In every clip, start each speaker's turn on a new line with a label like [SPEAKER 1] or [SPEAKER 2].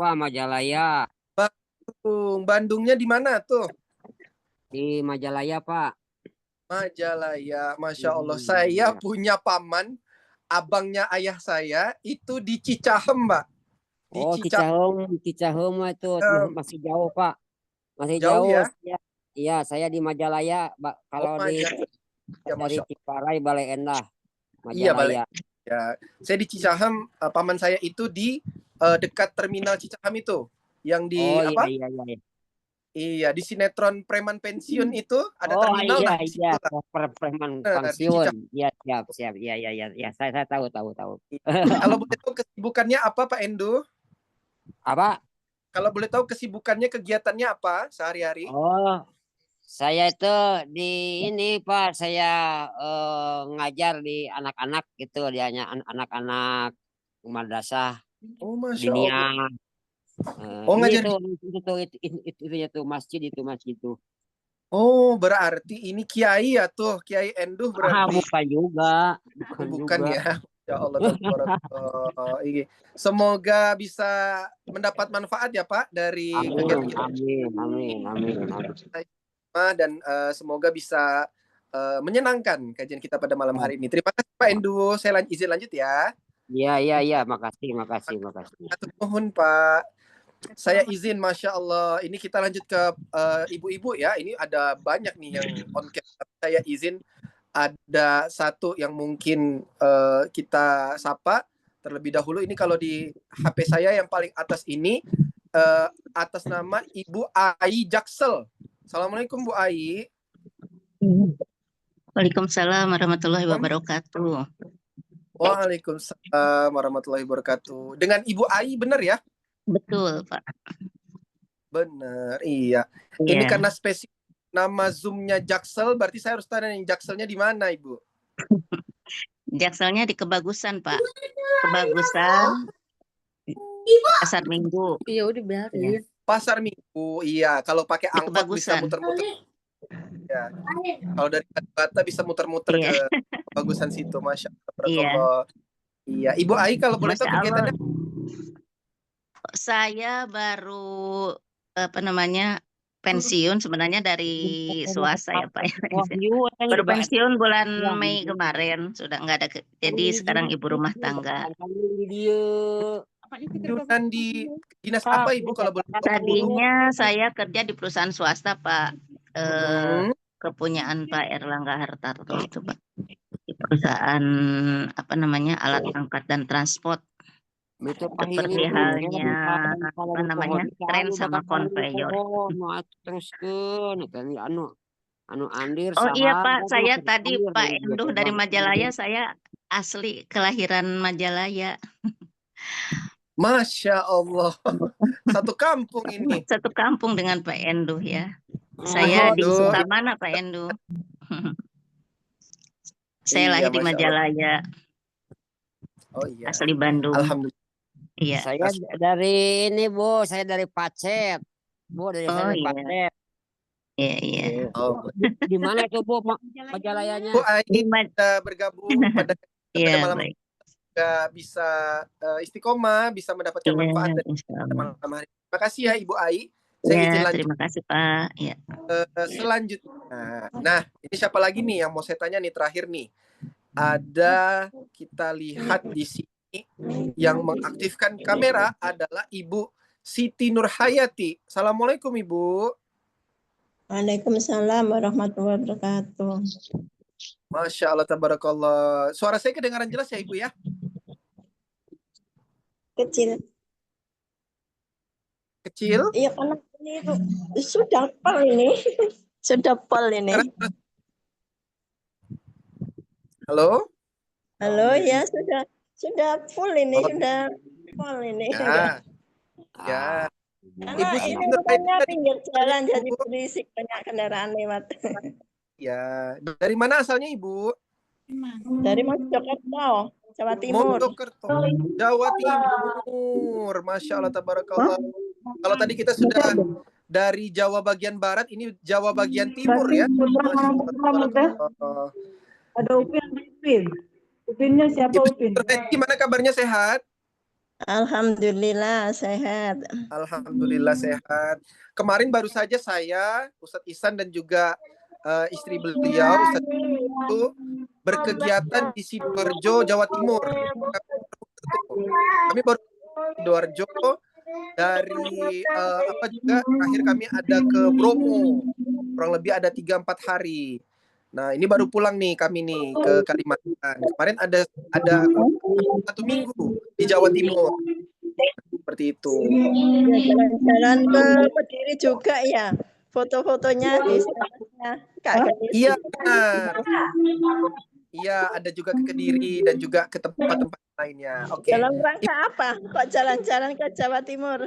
[SPEAKER 1] Pak, Majalaya.
[SPEAKER 2] Bandung. Bandungnya di mana tuh?
[SPEAKER 1] Di Majalaya, Pak.
[SPEAKER 2] Majalaya, Masya Allah. Saya punya paman, abangnya ayah saya, itu di Cicahem, Mbak. Di
[SPEAKER 1] Oh,
[SPEAKER 2] Cicahem.
[SPEAKER 1] Cicahem itu masih jauh, Pak. Masih
[SPEAKER 2] Jauh
[SPEAKER 1] jauh.
[SPEAKER 2] ya?
[SPEAKER 1] Iya, saya di Majalaya.
[SPEAKER 2] Oh,
[SPEAKER 1] Kalau
[SPEAKER 2] Majalaya. Ya,
[SPEAKER 1] dari
[SPEAKER 2] Masya Allah.
[SPEAKER 1] Ciparai, Bale Endah,
[SPEAKER 2] Iya, balik.
[SPEAKER 1] Majalaya.
[SPEAKER 2] Ya, saya di Cicahem, paman saya itu di dekat terminal Cicahem itu. Yang di
[SPEAKER 1] Oh,
[SPEAKER 2] apa?
[SPEAKER 1] iya, iya, iya.
[SPEAKER 2] Iya, di sinetron preman pensiun itu ada
[SPEAKER 1] Oh,
[SPEAKER 2] terminal.
[SPEAKER 1] iya,
[SPEAKER 2] Nah, di
[SPEAKER 1] iya.
[SPEAKER 2] situ lah.
[SPEAKER 1] Preman
[SPEAKER 2] Benar, di
[SPEAKER 1] pensiun.
[SPEAKER 2] Cicahem.
[SPEAKER 1] Iya, siap, siap. Iya, iya, iya. Ya, saya tahu, tahu, tahu.
[SPEAKER 2] Kalau boleh tahu kesibukannya apa, Pak Endo?
[SPEAKER 1] Apa?
[SPEAKER 2] Kalau boleh tahu kesibukannya, kegiatannya apa sehari-hari?
[SPEAKER 1] Oh, saya itu di ini Pak, saya ngajar di anak-anak gitu, dia hanya anak-anak madrasah
[SPEAKER 2] Oh, Masya Allah.
[SPEAKER 1] dinia.
[SPEAKER 2] Oh,
[SPEAKER 1] Ini
[SPEAKER 2] ngajar
[SPEAKER 1] tuh
[SPEAKER 2] di...
[SPEAKER 1] itu masjid itu.
[SPEAKER 2] Oh, berarti ini Kiai ya tuh, Kiai Enduh berarti.
[SPEAKER 1] Bukan juga, bukan
[SPEAKER 2] Bukan
[SPEAKER 1] juga.
[SPEAKER 2] ya. Ya Allah, tabarakallah. Semoga bisa mendapat manfaat ya Pak dari kegiatan
[SPEAKER 1] Amin,
[SPEAKER 2] kita
[SPEAKER 1] amin, amin, amin, amin.
[SPEAKER 2] dan semoga bisa menyenangkan kajian kita pada malam hari ini. Terima kasih Pak Endu. Saya izin lanjut ya.
[SPEAKER 1] Iya, iya, iya, makasih, makasih, makasih.
[SPEAKER 2] Mohon Pak. Saya izin, Masya Allah. Ini kita lanjut ke ibu-ibu ya. Ini ada banyak nih yang on cam. Saya izin ada satu yang mungkin kita sapa terlebih dahulu. Ini kalau di HP saya yang paling atas ini atas nama Ibu Ai Jaksel. Assalamualaikum Bu Ai.
[SPEAKER 3] Waalaikumsalam warahmatullahi wabarakatuh.
[SPEAKER 2] Waalaikumsalam warahmatullahi wabarakatuh. Dengan Ibu Ai benar ya?
[SPEAKER 3] Betul, Pak.
[SPEAKER 2] Benar, iya. Ini karena spesifik nama Zoom-nya Jaksel, berarti saya harus tanya yang Jakselnya di mana, Ibu?
[SPEAKER 3] Jakselnya di Kebagusan, Pak. Kebagusan Pasar Minggu.
[SPEAKER 4] Iya, udah biarin.
[SPEAKER 2] Pasar Minggu, iya. Kalau pakai angkot bisa
[SPEAKER 3] Kebagusan.
[SPEAKER 2] muter-muter. Ya. Kalau dari Kalibata bisa muter-muter ke Kebagusan situ, Masya Allah. Iya. Ibu Ai, kalau boleh tahu kegiatannya?
[SPEAKER 3] Saya baru pensiun sebenarnya dari swasta ya Pak. Baru pensiun bulan Mei kemarin, sudah nggak ada. Jadi sekarang ibu rumah tangga.
[SPEAKER 2] Pensiunan di dinas apa Ibu kalau boleh tahu?
[SPEAKER 3] Tadinya saya kerja di perusahaan swasta Pak, kepunyaan Pak Erlangga Hartarto itu Pak. Di perusahaan alat angkat dan transport. Seperti halnya kren sama konveyor. Oh iya Pak, saya tadi Pak Enduh dari Majalaya, saya asli kelahiran Majalaya.
[SPEAKER 2] Masya Allah, satu kampung ini.
[SPEAKER 3] Satu kampung dengan Pak Enduh ya. Saya di mana Pak Enduh? Saya lahir di Majalaya.
[SPEAKER 2] Oh iya.
[SPEAKER 3] Asli Bandung.
[SPEAKER 2] Alhamdulillah.
[SPEAKER 3] Iya.
[SPEAKER 1] Saya dari ini Bu, saya dari Pacet. Bu, dari Pacet.
[SPEAKER 3] Iya, iya.
[SPEAKER 2] Oh.
[SPEAKER 1] Di mana itu Bu Majalayanya?
[SPEAKER 2] Bu Ai kita bergabung pada malam
[SPEAKER 3] baik.
[SPEAKER 2] Bisa istiqomah, bisa mendapatkan manfaat dari malam hari. Terima kasih ya Ibu Ai. Saya izin lanjut.
[SPEAKER 3] Terima kasih Pak. Ya.
[SPEAKER 2] Selanjutnya, nah ini siapa lagi nih yang mau saya tanya nih terakhir nih? Ada kita lihat di sini yang mengaktifkan kamera adalah Ibu Siti Nurhayati. Assalamualaikum Ibu.
[SPEAKER 5] Waalaikumsalam warahmatullahi wabarakatuh.
[SPEAKER 2] Masya Allah, tabarakallah. Suara saya kedengaran jelas ya Ibu ya?
[SPEAKER 5] Kecil.
[SPEAKER 2] Kecil?
[SPEAKER 5] Iya karena ini sudah pol ini. Sudah pol ini.
[SPEAKER 2] Halo?
[SPEAKER 5] Halo ya sudah full ini, sudah pol ini.
[SPEAKER 2] Ya.
[SPEAKER 5] Karena ini bukannya pinggir jalan jadi berisik banyak kendaraan lewat.
[SPEAKER 2] Ya, dari mana asalnya Ibu?
[SPEAKER 5] Dari Mojokerto, Jawa Timur.
[SPEAKER 2] Mojokerto, Jawa Timur. Masya Allah, tabarakallah. Kalau tadi kita sudah dari Jawa bagian barat, ini Jawa bagian timur ya.
[SPEAKER 6] Ada Upin. Upinnya siapa Upin?
[SPEAKER 2] Gimana kabarnya, sehat?
[SPEAKER 5] Alhamdulillah sehat.
[SPEAKER 2] Alhamdulillah sehat. Kemarin baru saja saya, Ustadz Ihsan dan juga istri beliau, Ustadz itu berkegiatan di Sidoarjo, Jawa Timur. Kami baru di Sidoarjo dari juga terakhir kami ada ke Bromo. Kurang lebih ada 3-4 hari. Nah, ini baru pulang nih kami nih ke Kalimantan. Kemarin ada 1 minggu di Jawa Timur. Seperti itu.
[SPEAKER 5] Jalan-jalan ke Kediri juga ya. Foto-fotonya di sana.
[SPEAKER 2] Iya, benar. Iya, ada juga ke Kediri dan juga ke tempat-tempat lainnya. Oke.
[SPEAKER 5] Dalam rangka apa? Kok jalan-jalan ke Jawa Timur?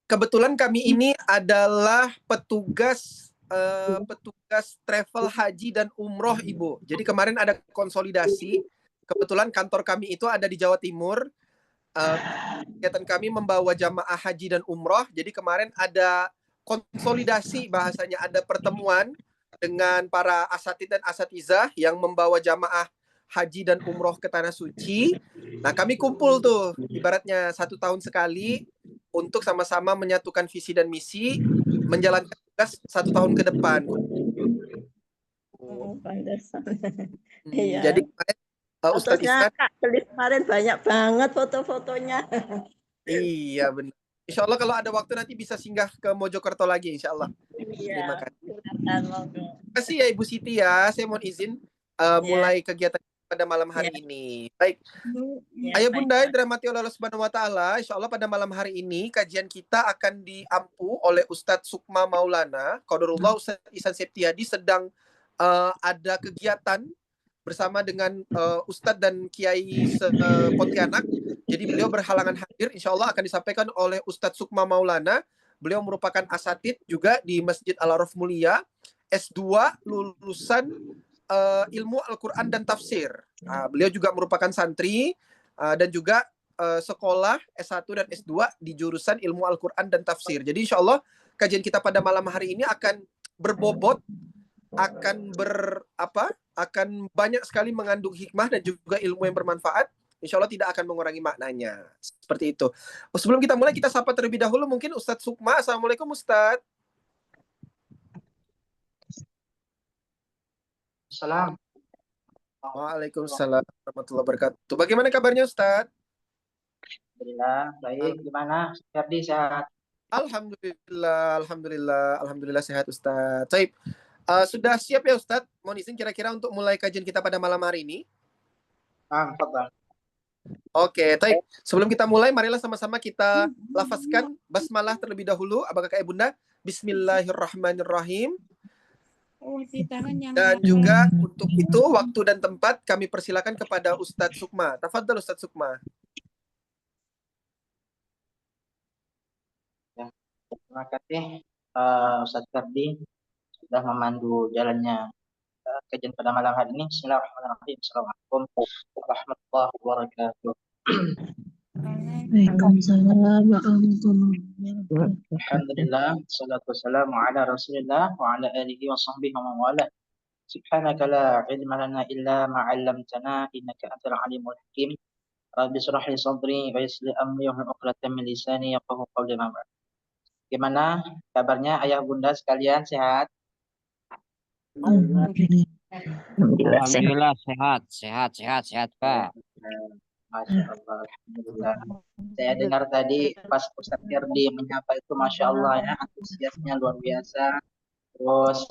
[SPEAKER 2] Kebetulan kami ini adalah petugas travel haji dan umroh, Ibu. Jadi kemarin ada konsolidasi. Kebetulan kantor kami itu ada di Jawa Timur. Kegiatan kami membawa jamaah haji dan umroh. Jadi kemarin ada konsolidasi, bahasanya ada pertemuan dengan para asatid dan asatizah yang membawa jamaah haji dan umroh ke Tanah Suci. Nah, kami kumpul tuh, ibaratnya 1 tahun sekali untuk sama-sama menyatukan visi dan misi, menjalankan tugas 1 tahun ke depan.
[SPEAKER 5] Pantesan. Iya.
[SPEAKER 2] Jadi Ustadz Ihsan,
[SPEAKER 5] Kak Gelis kemarin banyak banget foto-fotonya.
[SPEAKER 2] iya benar. Insya Allah kalau ada waktu nanti bisa singgah ke Mojokerto lagi, insya Allah.
[SPEAKER 5] Iya.
[SPEAKER 2] Terima kasih.
[SPEAKER 5] Terima
[SPEAKER 2] kasih ya Ibu Siti ya. Saya mohon izin mulai kegiatan pada malam hari ini. Baik. Ayah Bunda yang dirahmati oleh Allah Subhanahu wa taala, insya Allah pada malam hari ini kajian kita akan diampu oleh Ustadz Sukma Maulana. Qadarullah Ustadz Ihsan Septiadi sedang ada kegiatan bersama dengan Ustadz dan Kiai Pontianak. Jadi beliau berhalangan hadir, insya Allah akan disampaikan oleh Ustadz Sukma Maulana. Beliau merupakan asatid juga di Masjid Al-Araf Mulia, S2 lulusan ilmu Al-Quran dan Tafsir. Beliau juga merupakan santri dan juga sekolah S1 dan S2 di jurusan ilmu Al-Quran dan Tafsir. Jadi insya Allah kajian kita pada malam hari ini akan berbobot, akan banyak sekali mengandung hikmah dan juga ilmu yang bermanfaat. Insya Allah tidak akan mengurangi maknanya. Seperti itu. Sebelum kita mulai, kita sapa terlebih dahulu mungkin Ustadz Sukma. Assalamualaikum Ustadz.
[SPEAKER 4] Salam.
[SPEAKER 2] Waalaikumsalam warahmatullahi wabarakatuh. Bagaimana kabarnya Ustadz?
[SPEAKER 4] Alhamdulillah, baik. Gimana? Ferdi sehat?
[SPEAKER 2] Alhamdulillah sehat Ustadz. Baik. Sudah siap ya Ustadz? Mohon izin kira-kira untuk mulai kajian kita pada malam hari ini.
[SPEAKER 4] Tafadhal.
[SPEAKER 2] Oke, baik. Sebelum kita mulai, marilah sama-sama kita lafazkan basmalah terlebih dahulu. Apakah Kakak Bunda? Bismillahirrahmanirrahim. Dan juga untuk itu waktu dan tempat kami persilakan kepada Ustadz Sukma. Tafadhal Ustadz Sukma.
[SPEAKER 4] Ya, terima kasih Ustadz Ferdi sudah memandu jalannya kajian pada malam hari ini. Bismillahirrahmanirrahim. Assalamualaikum warahmatullahi wabarakatuh. Alhamdulillah, salatu wassalamu ala Rasulillah wa ala alihi wa sahbihi wa mawala. Subhanaka la ilma lana illa ma 'allamtana innaka antal alimul hakim. Rabbi shrah li sadri wa yassir li amri wa hlul 'uqdatam min lisani yafqahu qawli. Gimana kabarnya ayah bunda sekalian, sehat?
[SPEAKER 1] Alhamdulillah sehat Pak.
[SPEAKER 4] Masya Allah, alhamdulillah. Saya dengar tadi pas Ustadz Ferdi menyapa itu, masya Allah ya, antusiasnya luar biasa. Terus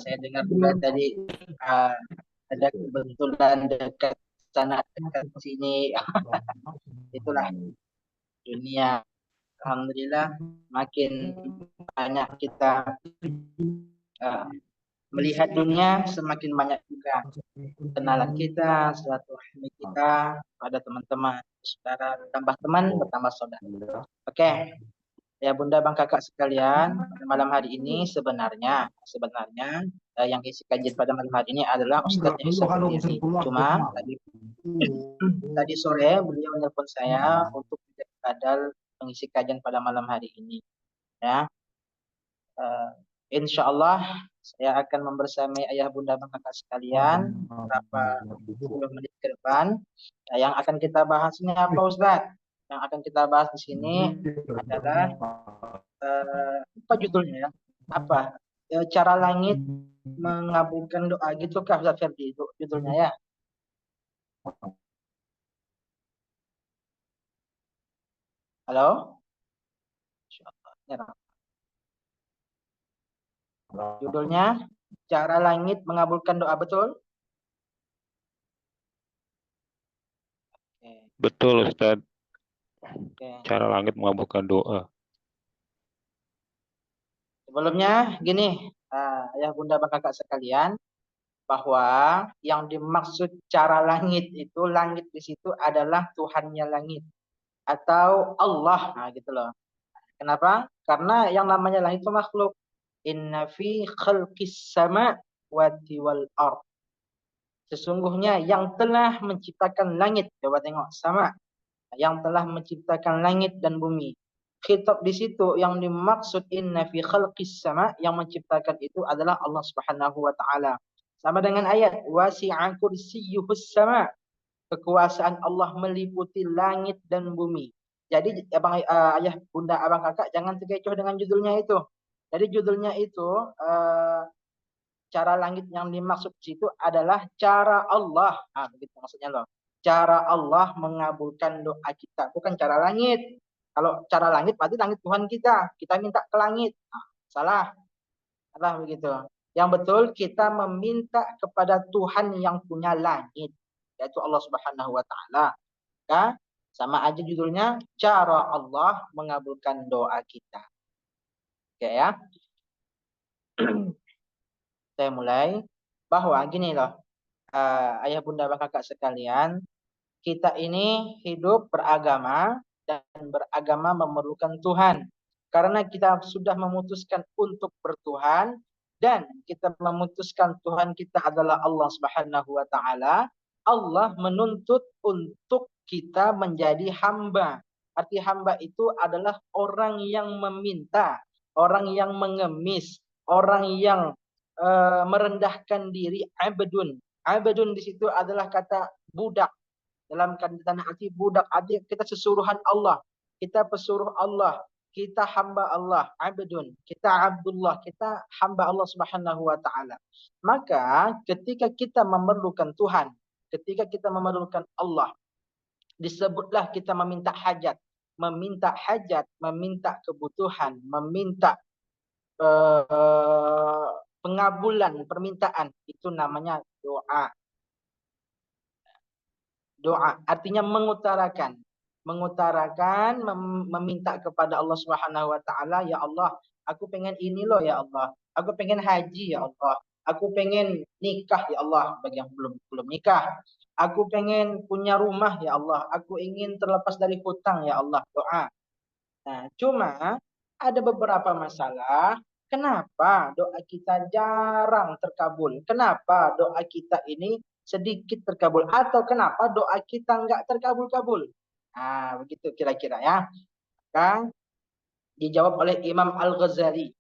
[SPEAKER 4] saya dengar juga tadi ada kebetulan dekat sana dekat sini. Itulah dunia. Alhamdulillah makin banyak kita melihat dunia, semakin banyak juga kenalan kita, silaturahmi kita pada teman-teman, saudara, bertambah teman, bertambah saudara. Oke, ya bunda bang kakak sekalian, pada malam hari ini sebenarnya yang isi kajian pada malam hari ini adalah Ustadz Ihsan Septiadi. Cuma tadi sore beliau menelpon saya untuk menjadi badal mengisi kajian pada malam hari ini. Ya, insya Allah Saya akan membersamai ayah bunda dan kakak sekalian beberapa 10 menit ke depan. Nah, yang akan kita bahas ini apa Ustaz? Yang akan kita bahas di sini adalah apa judulnya ya? Apa? Cara langit mengabulkan doa gitu kah Ustaz Ferdi itu judulnya ya? Halo? Insyaallah. Judulnya cara langit mengabulkan doa, betul? Oke.
[SPEAKER 6] Betul Ustaz,
[SPEAKER 4] Oke.
[SPEAKER 6] cara langit mengabulkan doa.
[SPEAKER 4] Sebelumnya gini, ayah bunda dan kakak sekalian, bahwa yang dimaksud cara langit itu langit di situ adalah Tuhannya langit atau Allah, nah gitu loh. Kenapa? Karena yang namanya langit itu makhluk. Inna fi khalqis sama wal ard. Sesungguhnya yang telah menciptakan langit, coba tengok sama, yang telah menciptakan langit dan bumi. Khitab di situ yang dimaksud inna fi khalqis sama, yang menciptakan itu adalah Allah Subhanahu wa taala. Sama dengan ayat wasi'a kursiyyuhus sama, kekuasaan Allah meliputi langit dan bumi. Jadi ayah bunda abang kakak jangan terkecoh dengan judulnya itu. Jadi judulnya itu cara langit yang dimaksud di situ adalah cara Allah. Nah, begitu maksudnya loh. Cara Allah mengabulkan doa kita, bukan cara langit. Kalau cara langit berarti langit Tuhan kita. Kita minta ke langit. Nah, salah. Salah begitu. Yang betul kita meminta kepada Tuhan yang punya langit, yaitu Allah Subhanahu wa taala. Ya, sama aja judulnya cara Allah mengabulkan doa kita. Oke ya. Saya mulai bahwa gini loh. Ayah bunda dan kakak sekalian, kita ini hidup beragama dan beragama memerlukan Tuhan. Karena kita sudah memutuskan untuk bertuhan dan kita memutuskan Tuhan kita adalah Allah Subhanahu wa taala, Allah menuntut untuk kita menjadi hamba. Arti hamba itu adalah orang yang meminta, orang yang mengemis, orang yang merendahkan diri, abdun. Abdun di situ adalah kata budak. Dalam tanda arti budak, arti kita sesuruhan Allah, kita pesuruh Allah, kita hamba Allah, abdun, kita abdullah, kita hamba Allah Subhanahu wa taala. Maka ketika kita memerlukan Tuhan, ketika kita memerlukan Allah, disebutlah kita meminta hajat, meminta kebutuhan, meminta pengabulan permintaan, itu namanya doa. Doa artinya mengutarakan, meminta kepada Allah Subhanahu wa taala, ya Allah, aku pengen ini loh ya Allah, aku pengen haji ya Allah, aku pengen nikah ya Allah bagi yang belum nikah, aku pengen punya rumah ya Allah, aku ingin terlepas dari hutang ya Allah, doa. Nah, cuma ada beberapa masalah. Kenapa doa kita jarang terkabul? Kenapa doa kita ini sedikit terkabul? Atau kenapa doa kita nggak terkabul-kabul? Nah, begitu kira-kira ya. Kan dijawab oleh Imam Al-Ghazali.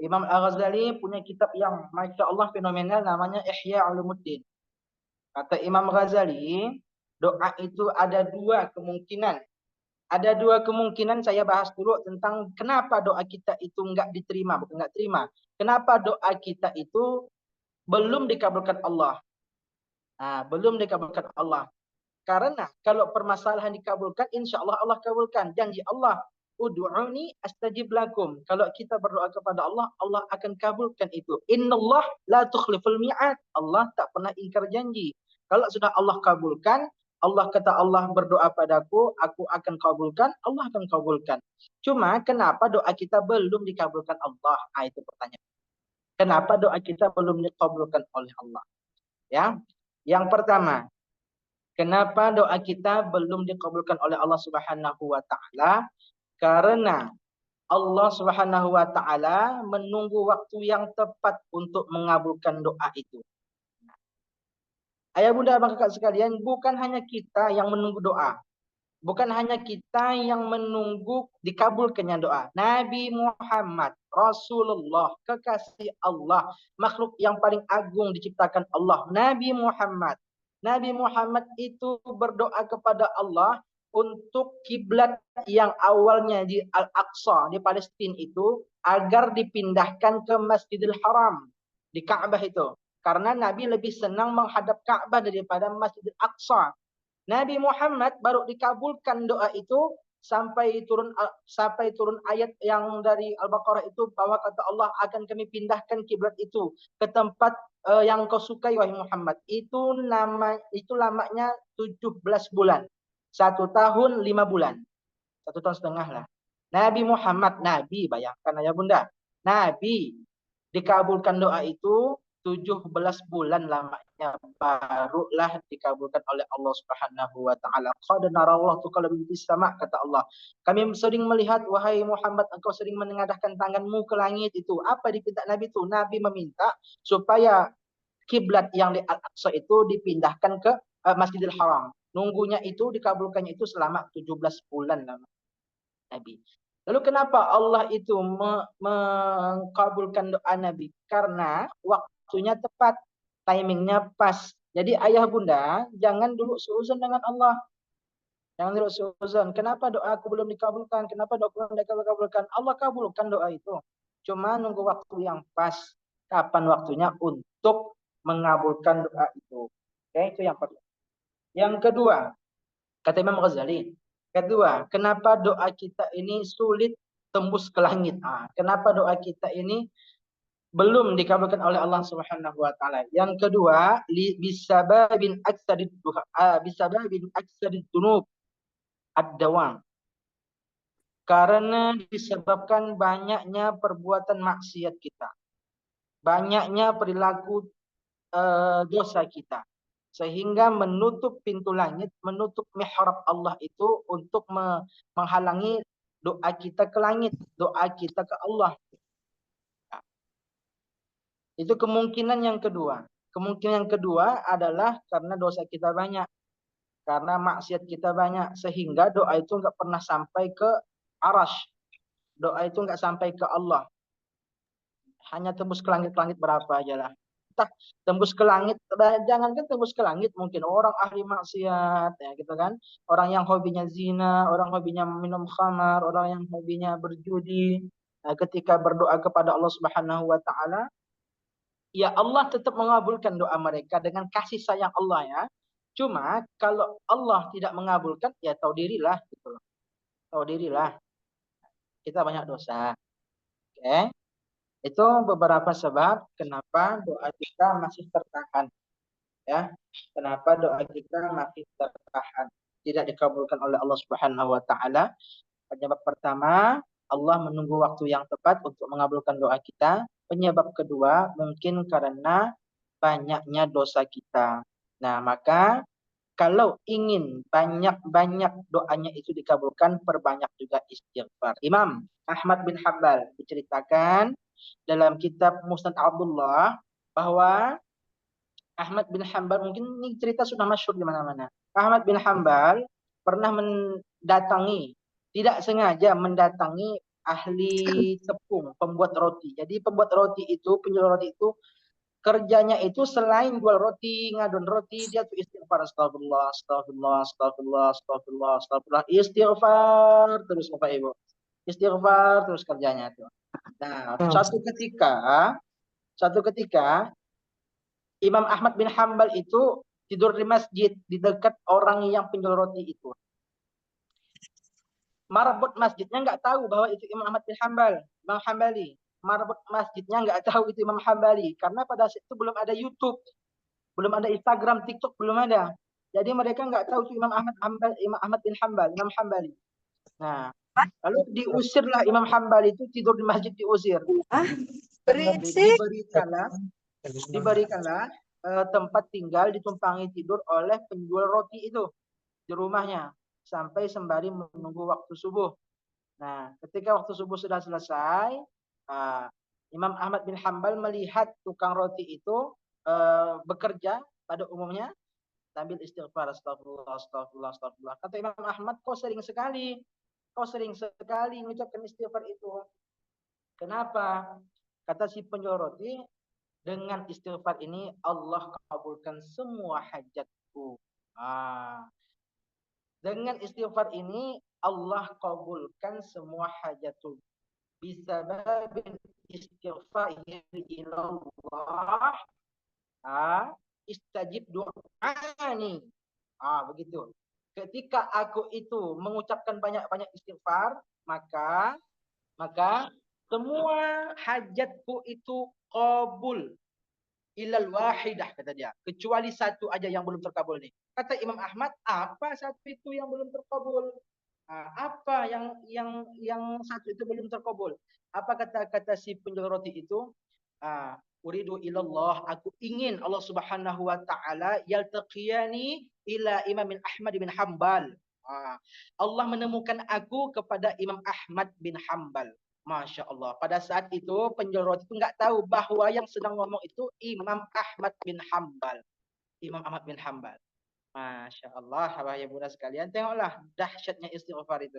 [SPEAKER 4] Imam Al-Ghazali punya kitab yang Masya Allah fenomenal, namanya Ihya Ulumuddin. Kata Imam Ghazali, doa itu ada dua kemungkinan. Ada dua kemungkinan, saya bahas dulu tentang kenapa doa kita itu nggak diterima, bukan nggak terima. Kenapa doa kita itu belum dikabulkan Allah. Nah, belum dikabulkan Allah. Karena kalau permasalahan dikabulkan, insya Allah Allah kabulkan. Janji Allah, ud'uni astajib lakum. Kalau kita berdoa kepada Allah, Allah akan kabulkan itu. Innallah la tukhliful mi'ad. Allah tak pernah ingkar janji. Kalau sudah Allah kabulkan, Allah kata Allah berdoa padaku, aku akan kabulkan, Allah akan kabulkan. Cuma kenapa doa kita belum dikabulkan Allah? Ah, itu pertanyaan. Kenapa doa kita belum dikabulkan oleh Allah? Ya. Yang pertama, kenapa doa kita belum dikabulkan oleh Allah Subhanahu wa taala? Karena Allah Subhanahu wa taala menunggu waktu yang tepat untuk mengabulkan doa itu. Ayah bunda abang kakak sekalian, bukan hanya kita yang menunggu doa. Bukan hanya kita yang menunggu dikabulkannya doa. Nabi Muhammad, Rasulullah, kekasih Allah, makhluk yang paling agung diciptakan Allah. Nabi Muhammad. Nabi Muhammad itu berdoa kepada Allah untuk kiblat yang awalnya di Al-Aqsa, di Palestina itu, agar dipindahkan ke Masjidil Haram, di Ka'bah itu. Karena Nabi lebih senang menghadap Ka'bah daripada Masjidil Aqsa. Nabi Muhammad baru dikabulkan doa itu sampai turun ayat yang dari Al-Baqarah itu, bahwa kata Allah, akan kami pindahkan kiblat itu ke tempat yang kau sukai wahai Muhammad. Itu lamanya 17 bulan. 1 tahun 5 bulan. 1 tahun setengah lah. Nabi Muhammad, Nabi, bayangkan ayah bunda. Nabi dikabulkan doa itu 17 bulan lamanya, barulah dikabulkan oleh Allah Subhanahu wa taala. Qad narallahu tuqallabu fis sama', kata Allah. Kami sering melihat wahai Muhammad, engkau sering menengadahkan tanganmu ke langit itu. Apa diminta Nabi itu? Nabi meminta supaya kiblat yang di Al-Aqsa itu dipindahkan ke Masjidil Haram. Nunggunya itu, dikabulkannya itu selama 17 bulan lama Nabi. Lalu kenapa Allah itu mengkabulkan doa Nabi? Karena waktunya tepat, timingnya pas. Jadi ayah bunda, jangan dulu seuzon dengan Allah. Jangan dulu seuzon. Kenapa doaku belum dikabulkan? Kenapa doaku belum dikabulkan? Allah kabulkan doa itu. Cuma nunggu waktu yang pas. Kapan waktunya untuk mengabulkan doa itu. Oke, itu yang pertama. Yang kedua, kata Imam Ghazali. Kedua, kenapa doa kita ini sulit tembus ke langit? Kenapa doa kita ini belum dikabulkan oleh Allah Subhanahu wa taala? Yang kedua, bisababin aksadid dunub ad-dawam. Karena disebabkan banyaknya perbuatan maksiat kita. Banyaknya perilaku dosa kita. Sehingga menutup pintu langit, menutup mihrab Allah itu untuk menghalangi doa kita ke langit, doa kita ke Allah. Itu kemungkinan yang kedua. Kemungkinan yang kedua adalah karena dosa kita banyak, karena maksiat kita banyak, sehingga doa itu nggak pernah sampai ke arash. Doa itu nggak sampai ke Allah. Hanya tembus ke langit-langit berapa aja lah. Tembus ke langit, jangankan tembus ke langit, mungkin orang ahli maksiat ya gitu kan, orang yang hobinya zina, orang hobinya minum khamar, orang yang hobinya berjudi, ketika berdoa kepada Allah Subhanahu wa taala, ya Allah tetap mengabulkan doa mereka dengan kasih sayang Allah ya. Cuma kalau Allah tidak mengabulkan, ya tahu dirilah gitu loh. Tahu dirilah. Kita banyak dosa. Oke. Itu beberapa sebab kenapa doa kita masih tertahan. Ya, kenapa doa kita masih tertahan, tidak dikabulkan oleh Allah Subhanahu wa taala? Penyebab pertama, Allah menunggu waktu yang tepat untuk mengabulkan doa kita. Penyebab kedua, mungkin karena banyaknya dosa kita. Nah, maka kalau ingin banyak-banyak doanya itu dikabulkan, perbanyak juga istighfar. Imam Ahmad bin Hanbal diceritakan dalam kitab Musnad Abdullah bahwa Ahmad bin Hanbal, mungkin ini cerita sudah masyhur di mana-mana. Ahmad bin Hanbal pernah mendatangi, tidak sengaja mendatangi ahli tepung, pembuat roti. Jadi pembuat roti itu, penjual roti itu, kerjanya itu selain jual roti, ngadon roti, dia tuh istighfar, astagfirullah, astagfirullah, astagfirullah, astagfirullah, astagfirullah, istighfar terus Bapak Ibu. Istighfar terus kerjanya tuh. Nah, suatu ketika Imam Ahmad bin Hanbal itu tidur di masjid di dekat orang yang penjual roti itu. Marbot masjidnya nggak tahu bahwa itu Imam Ahmad bin Hanbal, Imam Hanbali. Marbot masjidnya nggak tahu itu Imam Hanbali karena pada saat itu belum ada YouTube, belum ada Instagram, TikTok belum ada. Jadi mereka nggak tahu itu Imam Ahmad bin Hanbal, Imam Hanbali. Nah, lalu diusirlah Imam Hanbali itu, tidur di masjid diusir. Diberikanlah tempat tinggal, ditumpangi tidur oleh penjual roti itu di rumahnya sampai sembari menunggu waktu subuh. Nah, ketika waktu subuh sudah selesai, Imam Ahmad bin Hanbal melihat tukang roti itu bekerja pada umumnya. sambil istighfar, astagfirullah, astagfirullah, astagfirullah. Kata Imam Ahmad, kau sering sekali mengucapkan istighfar itu. Kenapa? Kata si penjual roti, dengan istighfar ini Allah kabulkan semua hajatku. Dengan istighfar ini Allah kabulkan semua hajatku. Bisababil istighfar ilallah istajib du'ani. Begitu. Ketika aku itu mengucapkan banyak-banyak istighfar, maka semua hajatku itu qabul. Ilal wahidah, kata dia. Kecuali satu aja yang belum terkabul nih. Kata Imam Ahmad, apa satu itu yang belum terkabul? Apa yang satu itu belum terkabul? Apa kata si penjual roti itu? Uridu ilallah, aku ingin Allah Subhanahu wa taala yaltaqiyani ila Imam Ahmad bin Hanbal. Allah menemukan aku kepada Imam Ahmad bin Hanbal. Masya Allah. Pada saat itu penjual roti itu nggak tahu bahwa yang sedang ngomong itu Imam Ahmad bin Hanbal. Imam Ahmad bin Hanbal. Masya Allah. Wahai bunda sekalian, tengoklah dahsyatnya istighfar itu.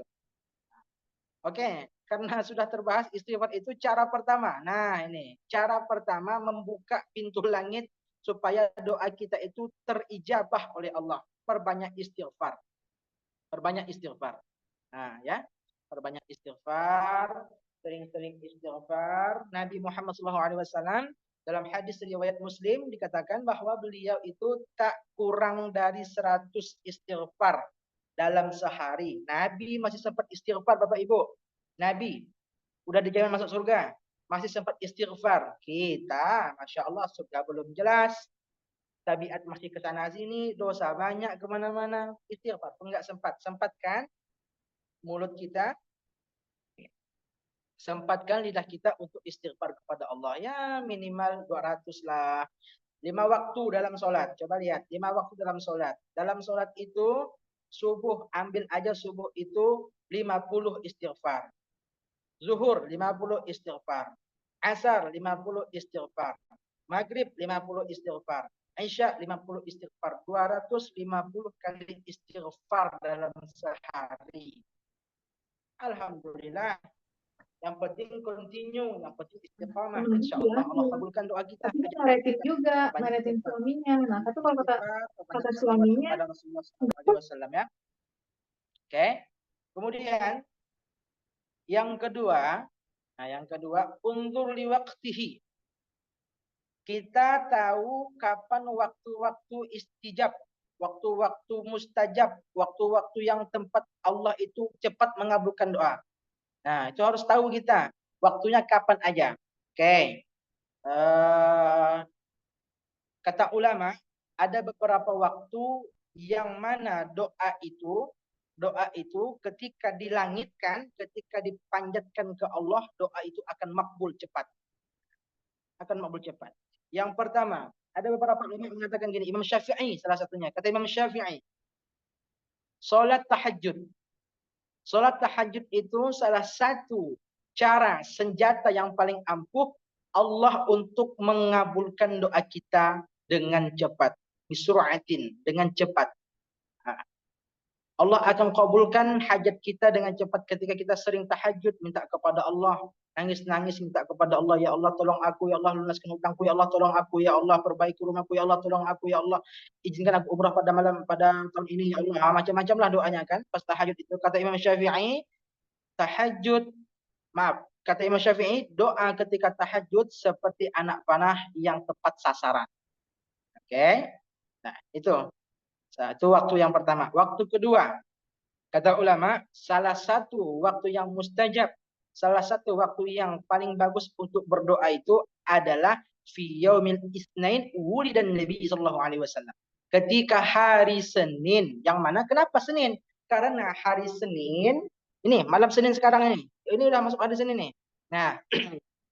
[SPEAKER 4] Oke, karena sudah terbahas istighfar itu cara pertama. Nah ini, cara pertama membuka pintu langit supaya doa kita itu terijabah oleh Allah. Perbanyak istighfar. Perbanyak istighfar. Nah ya, perbanyak istighfar. Sering-sering istighfar. Nabi Muhammad SAW dalam hadis riwayat Muslim dikatakan bahwa beliau itu tak kurang dari 100 istighfar dalam sehari. Nabi masih sempat istighfar, Bapak Ibu. Nabi udah dijamin masuk surga, masih sempat istighfar. Kita, Masya Allah, surga belum jelas. Tabiat masih ke sana sini, dosa banyak kemana-mana. Istighfar, enggak sempat. Sempatkan mulut kita, sempatkan lidah kita untuk istighfar kepada Allah. Ya minimal 200 lah. 5 waktu dalam sholat. Coba lihat, 5 waktu dalam sholat. Dalam sholat itu, subuh, ambil aja subuh itu 50 istighfar. Zuhur 50 istighfar. Asar 50 istighfar. Maghrib 50 istighfar. Isya 50 istighfar. 250 kali istighfar dalam sehari. Alhamdulillah. Yang penting continue, yang penting istiqamah. Insyaallah Allah kabulkan doa kita.
[SPEAKER 7] Tapi meretin juga, meretin suaminya. Nah, tapi kalau kata suaminya
[SPEAKER 4] pada Rasulullah SAW ya. Oke. Kemudian yang kedua, undur liwaqtihi. Kita tahu kapan waktu-waktu istijab, waktu-waktu mustajab, waktu-waktu yang tempat Allah itu cepat mengabulkan doa. Nah, itu harus tahu kita waktunya kapan aja. Oke. Kata ulama, ada beberapa waktu yang mana doa itu ketika dilangitkan, ketika dipanjatkan ke Allah, doa itu akan makbul cepat. Akan makbul cepat. Yang pertama, ada beberapa ulama yang mengatakan gini, Imam Syafi'i salah satunya. Kata Imam Syafi'i, salat tahajud. Salat tahajud itu salah satu cara, senjata yang paling ampuh Allah untuk mengabulkan doa kita dengan cepat. Bisur'atin, dengan cepat. Allah akan kabulkan hajat kita dengan cepat ketika kita sering tahajud, minta kepada Allah, nangis-nangis minta kepada Allah, ya Allah tolong aku, ya Allah lunaskan hutangku, ya Allah tolong aku, ya Allah perbaiki rumahku, ya Allah tolong aku, ya Allah izinkan aku umrah pada tahun ini, ya Allah. Macam-macam lah doanya kan pas tahajud itu. Kata Imam Syafi'i, kata Imam Syafi'i, doa ketika tahajud seperti anak panah yang tepat sasaran. Oke. Nah, itu waktu yang pertama. Waktu kedua, kata ulama, salah satu waktu yang mustajab, salah satu waktu yang paling bagus untuk berdoa itu adalah fi yaumil isnain wulidan Nabi sallallahu alaihi wasallam. Ketika hari Senin, yang mana kenapa Senin? Karena hari Senin, ini malam Senin sekarang ini udah masuk hari Senin nih. Nah,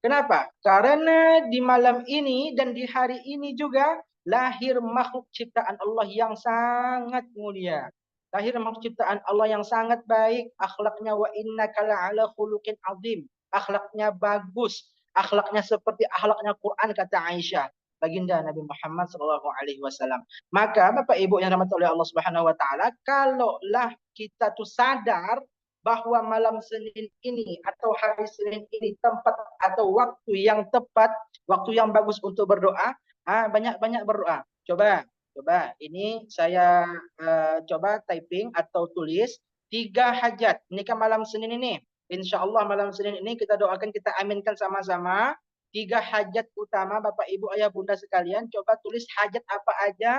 [SPEAKER 4] kenapa? Karena di malam ini dan di hari ini juga lahir makhluk ciptaan Allah yang sangat mulia. Lahir makhluk ciptaan Allah yang sangat baik. Akhlaknya wa innaka la'ala khuluqin azim. Akhlaknya bagus. Akhlaknya seperti akhlaknya Quran, kata Aisyah. baginda Nabi Muhammad SAW. Maka Bapak Ibu yang dirahmati oleh Allah Subhanahu wa taala, kalaulah kita tuh sadar bahwa malam Senin ini atau hari Senin ini tempat atau waktu yang tepat, waktu yang bagus untuk berdoa, banyak-banyak berdoa. Coba ini saya coba typing atau tulis 3 hajat. Ini kan malam Senin ini. Insya Allah malam Senin ini kita doakan, kita aminkan sama-sama 3 hajat utama Bapak Ibu Ayah Bunda sekalian. Coba tulis hajat apa aja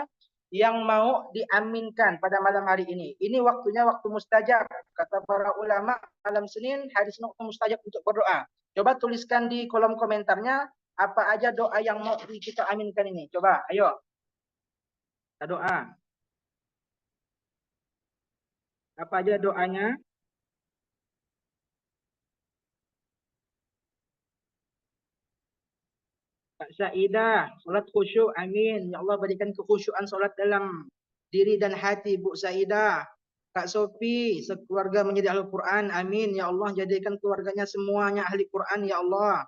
[SPEAKER 4] yang mau diaminkan pada malam hari ini. Ini waktunya waktu mustajab. Kata para ulama, malam Senin hari Senin waktu mustajab untuk berdoa. Coba tuliskan di kolom komentarnya apa aja doa yang mau kita aminkan ini. Coba, ayo. Kita doa. Apa aja doanya? Kak Saidah, solat khusyuk, amin. Ya Allah berikan kekhusyuan solat dalam diri dan hati Bu Saidah. Kak Sofi, sekeluarga menjadi ahli Quran, amin. Ya Allah jadikan keluarganya semuanya ahli Quran, ya Allah.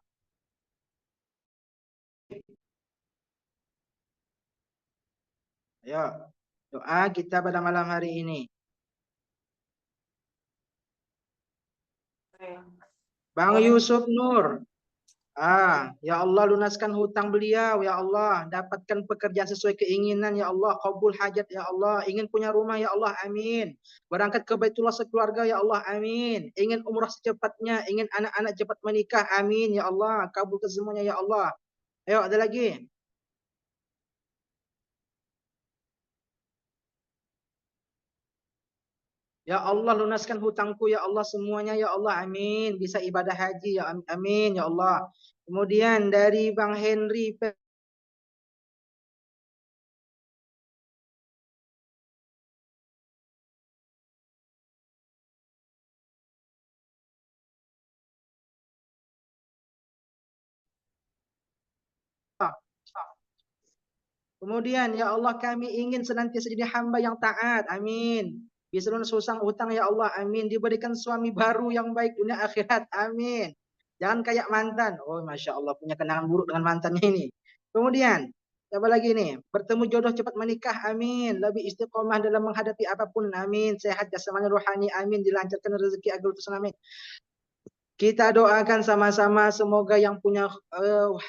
[SPEAKER 4] Ayo, doa kita pada malam hari ini. Bang Yusuf Nur, ya Allah lunaskan hutang beliau, ya Allah. Dapatkan pekerjaan sesuai keinginan, ya Allah. Kabul hajat, ya Allah. Ingin punya rumah, ya Allah, amin. Berangkat ke Baitullah sekeluarga, ya Allah, amin. Ingin umrah secepatnya, ingin anak-anak cepat menikah, amin, ya Allah. Kabulkan semuanya, ya Allah. Ayo, ada lagi. Ya Allah lunaskan hutangku, ya Allah semuanya, ya Allah, amin. Bisa ibadah haji, ya amin, ya Allah. Kemudian dari Bang Henry, kemudian ya Allah kami ingin senantiasa jadi hamba yang taat, amin. Bisa lunas hutang, ya Allah, amin. Diberikan suami baru yang baik dunia akhirat, amin. Jangan kayak mantan. Oh, Masya Allah punya kenangan buruk dengan mantannya ini. Kemudian apa lagi nih? Bertemu jodoh cepat menikah, amin. Lebih istiqomah dalam menghadapi apapun, amin. Sehat jasmani rohani, amin. Dilancarkan rezeki agar terus, amin. Kita doakan sama-sama semoga yang punya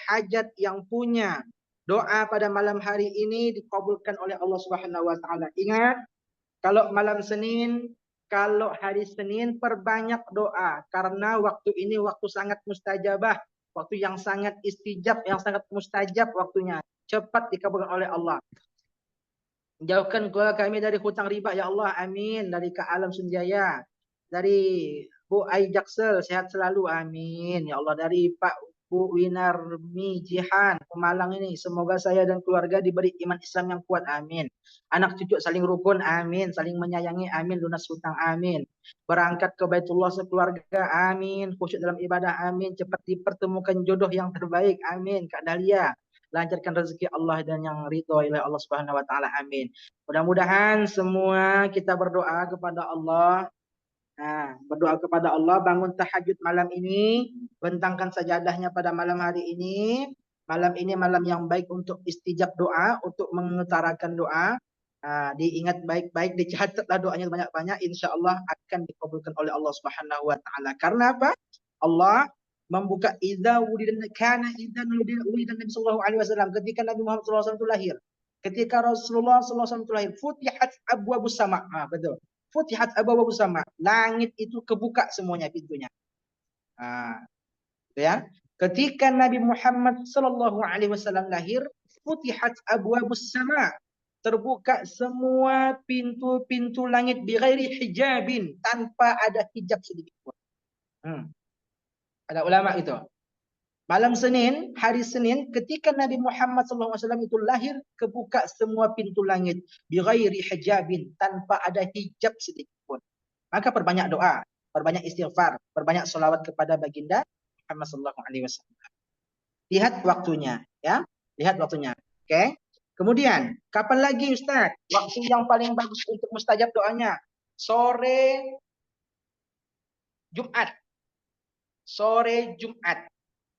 [SPEAKER 4] hajat, yang punya doa pada malam hari ini dikabulkan oleh Allah Subhanahu wa taala. Ingat, kalau malam Senin, kalau hari Senin perbanyak doa karena waktu ini waktu sangat mustajabah, waktu yang sangat istijab, yang sangat mustajab waktunya. Cepat dikabulkan oleh Allah. Jauhkan keluarga kami dari hutang riba, ya Allah, amin. Dari Kak Alam Sunjaya, dari Bu Ai Jaksel, sehat selalu, amin. Ya Allah, dari Pak Bu Winarmi Jihan, Pemalang ini, semoga saya dan keluarga diberi iman Islam yang kuat, amin. Anak cucu saling rukun, amin. Saling menyayangi, amin. Lunas hutang, amin. Berangkat ke Baitullah sekeluarga, amin. Khusyuk dalam ibadah, amin. Cepat dipertemukan jodoh yang terbaik, amin. Kak Dahlia, lancarkan rezeki Allah dan yang ridho oleh Allah Subhanahu wa taala, amin. Mudah-mudahan semua kita berdoa kepada Allah. Berdoa kepada Allah, bangun tahajud malam ini, bentangkan sajadahnya pada malam hari ini. Malam ini malam yang baik untuk istijab doa, untuk mengutarakan doa. Diingat baik-baik, dicatatlah doanya banyak-banyak, insya Allah akan dikabulkan oleh Allah Subhanahu wa taala. Karena apa? Allah membuka idza wulidan kana idzan wulidan Nabi sallallahu alaihi wasallam, ketika Nabi Muhammad sallallahu alaihi wasallam itu lahir. Ketika Rasulullah sallallahu alaihi wasallam itu lahir, futihat abwabus sama. Betul. Futihat abwabus sama. Langit itu kebuka semuanya pintunya. Ya. Ketika Nabi Muhammad sallallahu alaihi wasallam lahir, futihat abwabus sama. Terbuka semua pintu-pintu langit bighairi hijabin, tanpa ada hijab sedikit pun. Ada ulama itu. Malam Senin, hari Senin, ketika Nabi Muhammad SAW itu lahir, kebuka semua pintu langit. Bighairi hijabin, tanpa ada hijab sedikit pun. Maka perbanyak doa, perbanyak istighfar, perbanyak salawat kepada baginda Muhammad SAW. Lihat waktunya, ya. Lihat waktunya. Oke. Kemudian, kapan lagi Ustaz? Waktu yang paling bagus untuk mustajab doanya. Sore Jumat. Sore Jumat.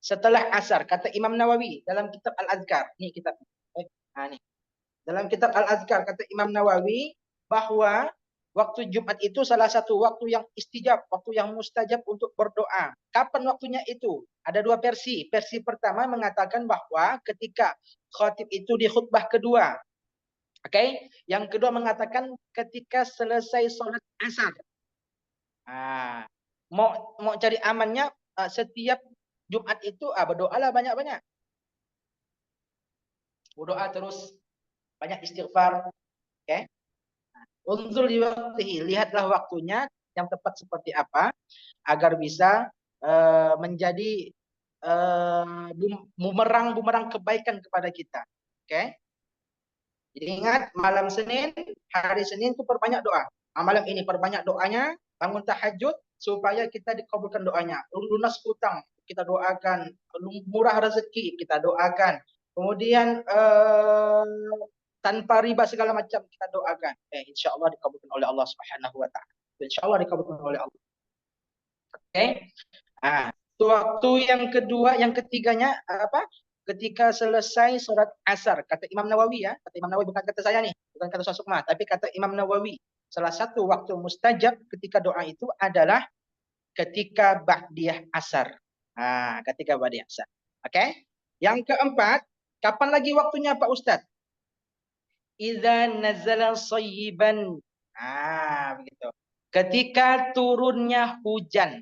[SPEAKER 4] setelah asar. Kata Imam Nawawi dalam kitab Al-Azkar. Ini kitab. Nih. Dalam kitab Al-Azkar kata Imam Nawawi bahwa waktu Jumat itu salah satu waktu yang istijab, waktu yang mustajab untuk berdoa. Kapan waktunya itu? Ada dua versi. Versi pertama mengatakan bahwa ketika khatib itu di khutbah kedua. Oke? Yang kedua mengatakan ketika selesai sholat asar. Mau cari amannya setiap Jumat itu berdoalah banyak-banyak. Berdoa terus, banyak istighfar. Oke? Unzur li waqtihi, lihatlah waktunya yang tepat seperti apa agar bisa menjadi bumerang kebaikan kepada kita. Oke? Jadi ingat malam Senin, hari Senin itu perbanyak doa. Malam ini perbanyak doanya, bangun tahajud supaya kita dikabulkan doanya. Lunas hutang kita doakan, murah rezeki kita doakan. Kemudian tanpa riba segala macam kita doakan. Insya Allah dikabulkan oleh Allah Subhanahu Wa Taala. Insya Allah dikabulkan oleh Allah. Oke. Waktu yang kedua, yang ketiganya apa? Ketika selesai sholat asar, kata Imam Nawawi ya, kata Imam Nawawi bukan kata saya nih, bukan kata Sukma, tapi kata Imam Nawawi. Salah satu waktu mustajab ketika doa itu adalah ketika ba'diyah asar. Ketika ba'diyah asar. Oke? Yang keempat, kapan lagi waktunya Pak Ustadz? Idza nazala sayyiban. Begitu. Ketika turunnya hujan.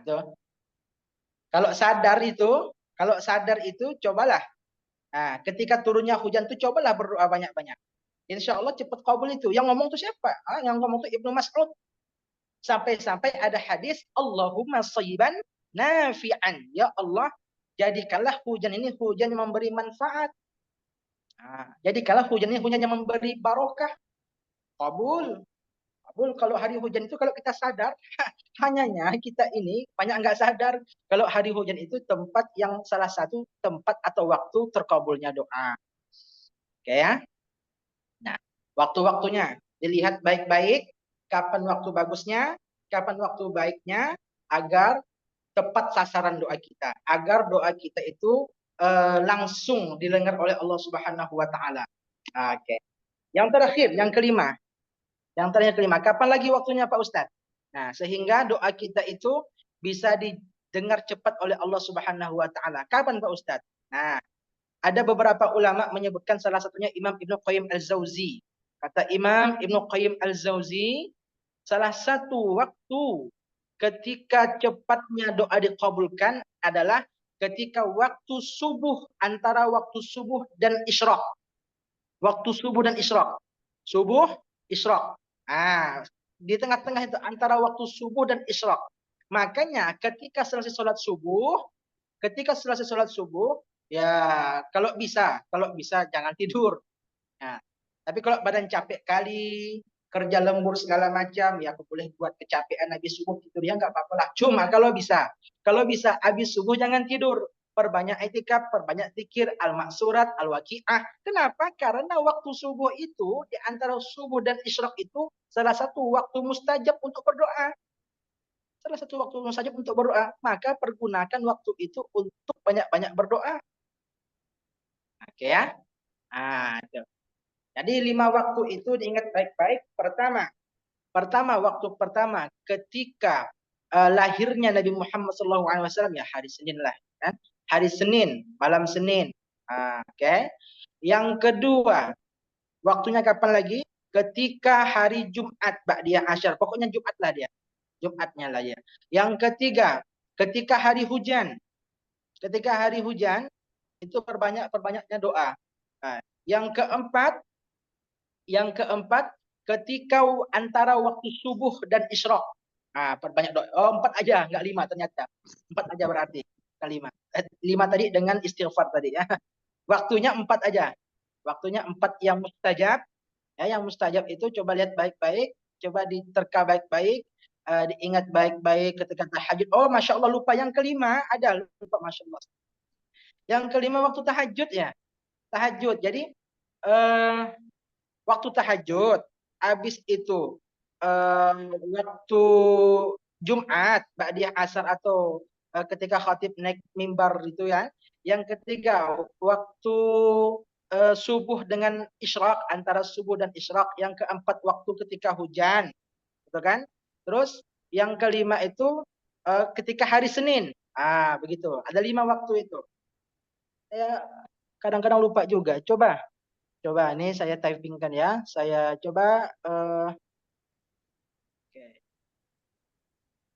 [SPEAKER 4] Tuh. Kalau sadar itu cobalah. Ketika turunnya hujan itu cobalah berdoa banyak-banyak. Insya Allah cepat kabul itu. Yang ngomong itu siapa? Yang ngomong itu Ibnu Mas'ud. Sampai-sampai ada hadis Allahumma sayyiban nafi'an. Ya Allah, jadikanlah hujan ini hujan yang memberi manfaat. Jadikanlah hujan ini hujan yang memberi barokah. Kabul. Kalau hari hujan itu kalau kita sadar, hanyanya kita ini banyak nggak sadar kalau hari hujan itu tempat yang salah satu tempat atau waktu terkabulnya doa. Oke ya. Nah, waktu-waktunya dilihat baik-baik, kapan waktu bagusnya, kapan waktu baiknya, agar tepat sasaran doa kita, agar doa kita itu langsung didengar oleh Allah Subhanahu Wa Taala. Oke. Yang terakhir, yang kelima. Yang terakhir kelima, kapan lagi waktunya Pak Ustadz? Nah, sehingga doa kita itu bisa didengar cepat oleh Allah Subhanahu Wa Taala. Kapan Pak Ustadz? Nah, ada beberapa ulama menyebutkan salah satunya Imam Ibnu Qayyim Al-Jauzi. Kata Imam Ibnu Qayyim Al-Jauzi, salah satu waktu ketika cepatnya doa dikabulkan adalah ketika waktu subuh, antara waktu subuh dan isyraq. Waktu subuh dan isyraq. Subuh, isyraq. Di tengah-tengah itu antara waktu subuh dan isyraq. Makanya ketika selesai sholat subuh, ya kalau bisa jangan tidur. Tapi kalau badan capek kali, kerja lembur segala macam, ya aku boleh buat kecapean habis subuh tidur ya nggak apa-apa lah. Cuma kalau bisa habis subuh jangan tidur. Perbanyak itikaf, perbanyak zikir, al-maksurat, al-waqi'ah. Kenapa? Karena waktu subuh itu, di antara subuh dan isyraq itu, salah satu waktu mustajab untuk berdoa. Salah satu waktu mustajab untuk berdoa. Maka pergunakan waktu itu untuk banyak-banyak berdoa. Oke ya? Itu. Jadi 5 waktu itu diingat baik-baik. Waktu pertama ketika lahirnya Nabi Muhammad SAW, ya hari Senin lah. Kan? Hari Senin, malam Senin. Oke. Yang kedua, waktunya kapan lagi? Ketika hari Jumat, ba'diyah asyar. Pokoknya Jumat lah dia. Jumatnya lah ya. Yang ketiga, ketika hari hujan. Ketika hari hujan, itu perbanyaknya doa. Yang keempat, ketika antara waktu subuh dan isyraq. Perbanyak doa. 4 aja, enggak 5 ternyata. 4 aja berarti. 5 tadi dengan istighfar tadi ya. Waktunya 4 aja. Waktunya 4 yang mustajab. Ya, yang mustajab itu coba lihat baik-baik, coba diterka baik-baik, diingat baik-baik ketika tahajud. Oh, Masya Allah lupa yang kelima, ada lupa Masya Allah. Yang kelima waktu tahajud ya. Tahajud. Jadi waktu tahajud, habis itu waktu Jumat, ba'diyah asar atau ketika khatib naik mimbar itu ya. Yang ketiga, waktu subuh dengan isyraq, antara subuh dan isyraq. Yang keempat, waktu ketika hujan, gitu kan? Terus yang kelima itu ketika hari Senin. Begitu. Ada 5 waktu itu. Saya kadang-kadang lupa juga. Coba ini saya typingkan ya. Saya coba. Oke.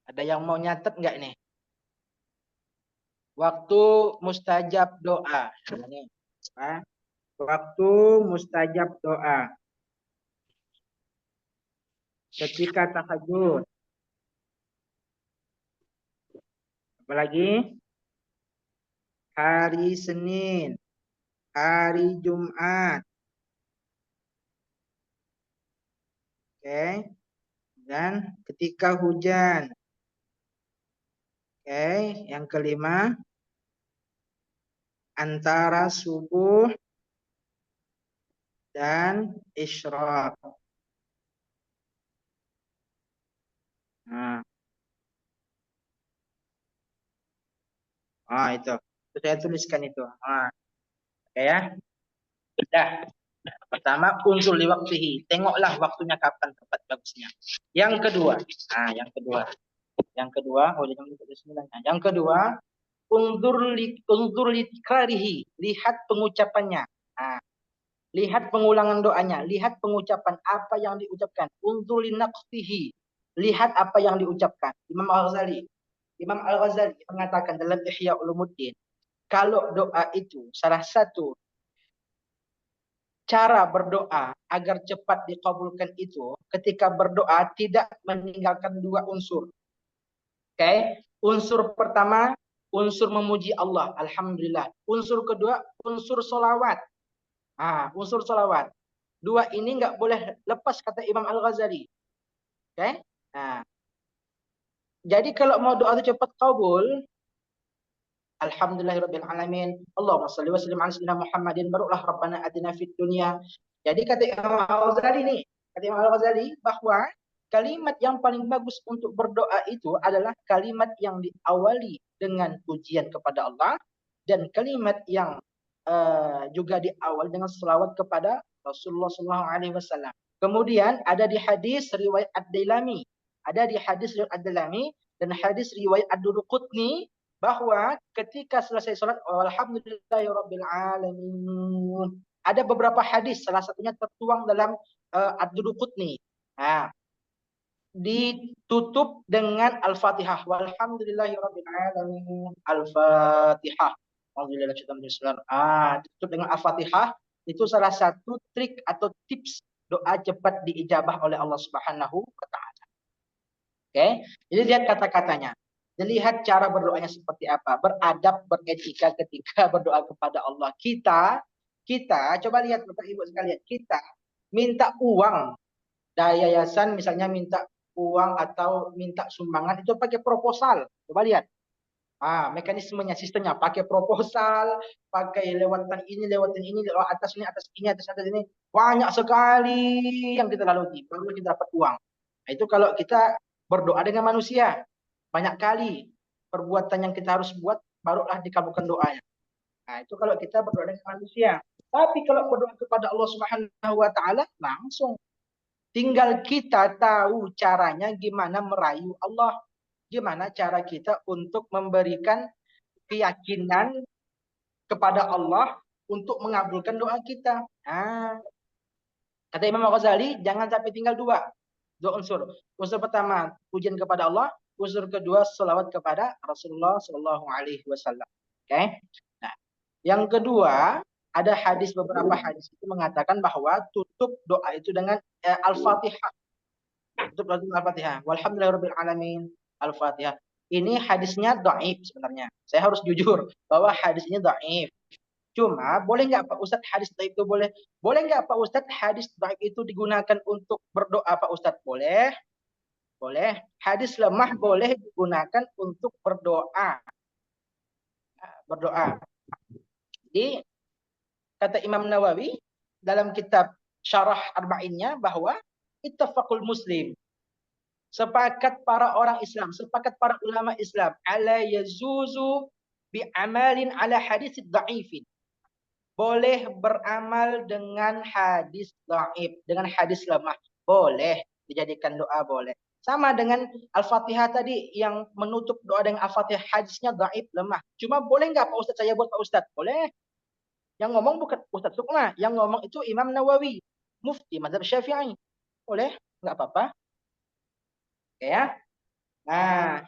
[SPEAKER 4] Ada yang mau nyatet nggak nih? Waktu mustajab doa. Ini. Waktu mustajab doa. Ketika tahajud. Apalagi? Hari Senin. Hari Jumat. Oke. Dan ketika hujan. Oke. Yang kelima. Antara subuh dan isyraq. Itu. Saya tuliskan itu. Oke ya. Sudah. Pertama, unsur liwaktihi. Tengoklah waktunya kapan tepat bagusnya. Yang kedua. Yang kedua, unzur litikarihi. Lihat pengucapannya. Lihat pengulangan doanya. Lihat pengucapan apa yang diucapkan. Unzur linaqtihi. Lihat apa yang diucapkan. Imam Al-Ghazali mengatakan dalam Ihya Ulumuddin, kalau doa itu salah satu cara berdoa agar cepat dikabulkan itu ketika berdoa tidak meninggalkan 2 unsur. Oke? Unsur pertama, unsur memuji Allah, alhamdulillah. Unsur kedua, unsur solawat. Unsur solawat. 2 ini nggak boleh lepas kata Imam Al-Ghazali. Oke? Jadi kalau mau doa itu cepat kabul, alhamdulillahirabbil alamin. Allahumma shalli wa sallim ala sayyidina Muhammadin barulah rabbana atina fid dunya. Jadi kata Imam Al-Ghazali bahwa kalimat yang paling bagus untuk berdoa itu adalah kalimat yang diawali dengan pujian kepada Allah dan kalimat yang juga diawali dengan selawat kepada Rasulullah SAW. Kemudian ada di hadis riwayat Ad-Dailami, dan hadis riwayat Ad-Duruqutni bahwa ketika selesai salat alhamdulillahirabbil alamin. Ada beberapa hadis, salah satunya tertuang dalam Ad-Duruqutni. Ditutup dengan Al-Fatihah. Walhamdulillahirabbil alamin. Al-Fatihah. Ditutup dengan Al-Fatihah. Itu salah satu trik atau tips doa cepat diijabah oleh Allah Subhanahu wa taala. Oke? Jadi lihat kata-katanya. Lihat cara berdoanya seperti apa. Beradab, beretika ketika berdoa kepada Allah. Kita coba lihat Bapak Ibu sekalian. Kita minta uang dari yayasan, misalnya minta uang atau minta sumbangan itu pakai proposal. Coba lihat. Mekanismenya, sistemnya pakai proposal, pakai lewatan ini, lewat atas ini, atas ini. Banyak sekali yang kita lalui baru kita dapat uang. Itu kalau kita berdoa dengan manusia. Banyak kali perbuatan yang kita harus buat barulah dikabulkan doanya. Itu kalau kita berdoa dengan manusia. Tapi kalau berdoa kepada Allah Subhanahu wa taala langsung. Tinggal kita tahu caranya gimana merayu Allah. Gimana cara kita untuk memberikan keyakinan kepada Allah untuk mengabulkan doa kita. Kata Imam Al-Ghazali, jangan sampai tinggal 2 unsur. Unsur pertama, pujian kepada Allah. Unsur kedua, selawat kepada Rasulullah SAW. Oke? Nah, yang kedua, ada beberapa hadis itu mengatakan bahwa tutup doa itu dengan Al-Fatihah. Tutup doa dengan Al-Fatihah. Walhamdulillahirabbil alamin. Al-Fatihah. Ini hadisnya dhaif sebenarnya. Saya harus jujur bahwa hadis ini dhaif. Cuma boleh nggak Pak Ustadz hadis dhaif itu boleh? Boleh nggak Pak Ustadz hadis dhaif itu digunakan untuk berdoa Pak Ustadz? Boleh. Boleh. Hadis lemah boleh digunakan untuk berdoa. Jadi kata Imam Nawawi dalam kitab Syarah Arba'innya bahwa ittafaqul muslim. sepakat para orang Islam, sepakat para ulama Islam, ala yazuzu bi amalin ala hadis dhaifin. Boleh beramal dengan hadis dhaif, dengan hadis lemah. Boleh dijadikan doa, boleh. Sama dengan Al-Fatihah tadi yang menutup doa dengan Al-Fatihah, hadisnya dhaif, lemah. Cuma boleh nggak Pak Ustadz saya buat Pak Ustadz? Boleh. Yang ngomong bukan Ustadz Sukma, yang ngomong itu Imam Nawawi, mufti mazhab Syafi'i. Boleh, nggak apa-apa. Oke ya. Nah,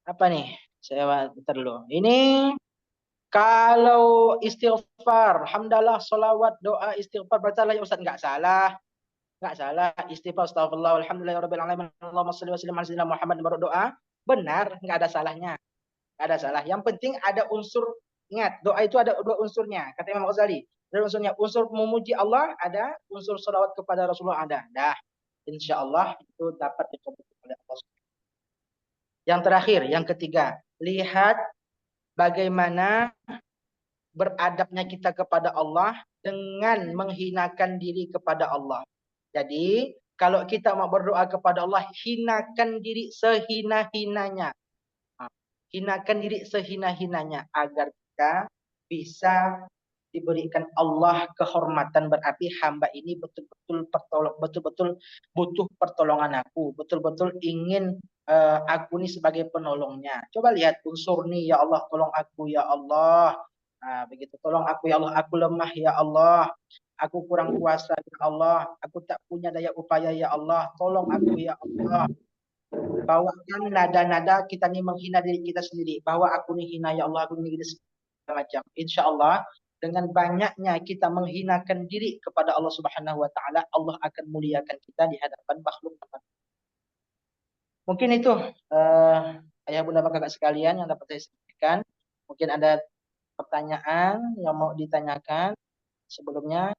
[SPEAKER 4] apa nih? Saya bentar dulu. Ini kalau istighfar, hamdalah, salawat, doa, istighfar, bacalah ya Ustaz. Nggak salah. Nggak salah. Istighfar, astagfirullah, alhamdulillah, rabbil alamin, Allahumma shalli wa sallim ala sayyidina Muhammad, baru doa. Benar, nggak ada salahnya. Nggak ada salah. Yang penting ada unsur, ingat, doa itu ada dua unsurnya. Kata Imam Ghazali. Ada unsurnya, unsur memuji Allah ada, unsur salawat kepada Rasulullah ada. Dah, insya Allah itu dapat dikabulkan oleh Allah. Yang terakhir, yang ketiga, lihat bagaimana beradabnya kita kepada Allah dengan menghinakan diri kepada Allah. Jadi, kalau kita mau berdoa kepada Allah, hinakan diri sehina-hinanya. Hinakan diri sehina-hinanya agar kita bisa diberikan Allah kehormatan, berarti hamba ini betul-betul butuh pertolongan aku, betul-betul ingin aku ini sebagai penolongnya. Coba lihat unsur nih, ya Allah tolong aku ya Allah. Nah, begitu, tolong aku ya Allah, aku lemah ya Allah, aku kurang kuasa ya Allah, aku tak punya daya upaya ya Allah, tolong aku ya Allah. Bawakan nada-nada kita nih menghina diri kita sendiri, bahwa aku nih hina ya Allah, aku nih gini segala macam. Insya Allah dengan banyaknya kita menghinakan diri kepada Allah Subhanahu wa taala, Allah akan muliakan kita di hadapan makhluk. Mungkin itu ayah bunda kakak sekalian yang dapat saya sampaikan. Mungkin ada pertanyaan yang mau ditanyakan. Sebelumnya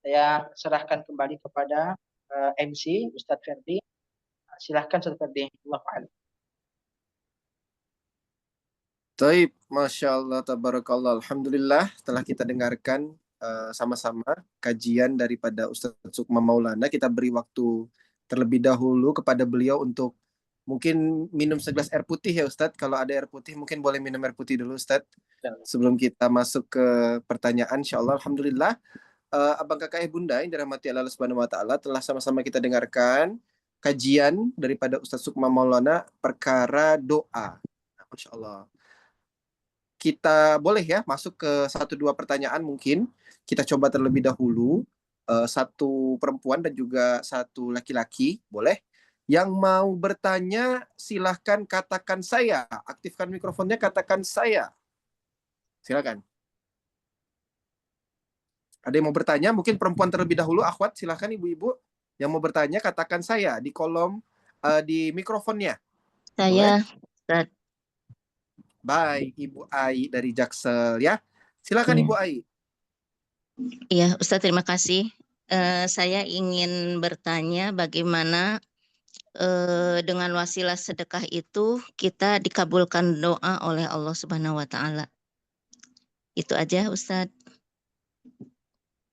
[SPEAKER 4] saya serahkan kembali kepada MC Ustadz Ferdi. Silahkan Ustadz Ferdi.
[SPEAKER 2] Taib, Masya Allah, Tabarakallah, Alhamdulillah, telah kita dengarkan sama-sama kajian daripada Ustadz Sukma Maulana. Kita beri waktu terlebih dahulu kepada beliau untuk mungkin minum segelas air putih ya Ustadz. Kalau ada air putih mungkin boleh minum air putih dulu Ustadz. Sebelum kita masuk ke pertanyaan, insya Allah, Alhamdulillah, abang kakak bunda yang dirahmati Allah Subhanahu wa taala, telah sama-sama kita dengarkan kajian daripada Ustadz Sukma Maulana perkara doa. Masya Allah. Kita boleh ya masuk ke 1-2 pertanyaan mungkin. Kita coba terlebih dahulu. Satu perempuan dan juga satu laki-laki. Boleh? Yang mau bertanya silahkan katakan saya. Aktifkan mikrofonnya, katakan saya. Silakan. Ada yang mau bertanya? Mungkin perempuan terlebih dahulu. Akhwat, silahkan ibu-ibu. Yang mau bertanya katakan saya di kolom di mikrofonnya.
[SPEAKER 3] Saya, Ustaz.
[SPEAKER 2] Baik, Ibu Ai dari Jaksel ya. Silakan Ibu Ai.
[SPEAKER 3] Iya, Ustaz, terima kasih. Saya ingin bertanya bagaimana dengan wasilah sedekah itu kita dikabulkan doa oleh Allah Subhanahu wa taala. Itu aja, Ustaz.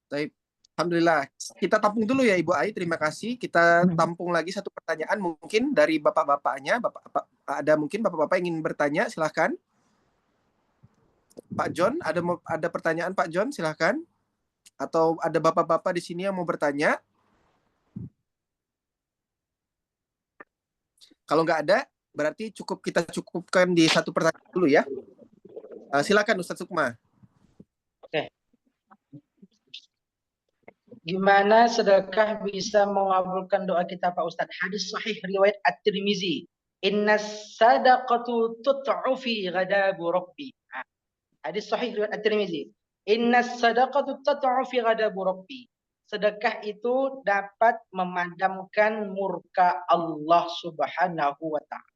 [SPEAKER 2] Baik. Alhamdulillah. Kita tampung dulu ya Ibu Ai, terima kasih. Kita tampung lagi satu pertanyaan mungkin dari bapak-bapaknya. Ada mungkin bapak-bapak ingin bertanya, silahkan. Pak John, ada pertanyaan Pak John, silahkan. Atau ada bapak-bapak di sini yang mau bertanya? Kalau nggak ada, berarti kita cukupkan di satu pertanyaan dulu ya. Silakan Ustadz Sukma.
[SPEAKER 4] Oke. Gimana sedekah bisa mengabulkan doa kita Pak Ustadz? Hadis sahih riwayat At-Tirmizi. Inna sadaqatu tut'u fi ghadabu rabbi. Hadis sahih riwayat At-Tirmizi. Inna sadaqatu tut'u fi ghadabu rabbi. Sedekah itu dapat memadamkan murka Allah Subhanahu wa taala.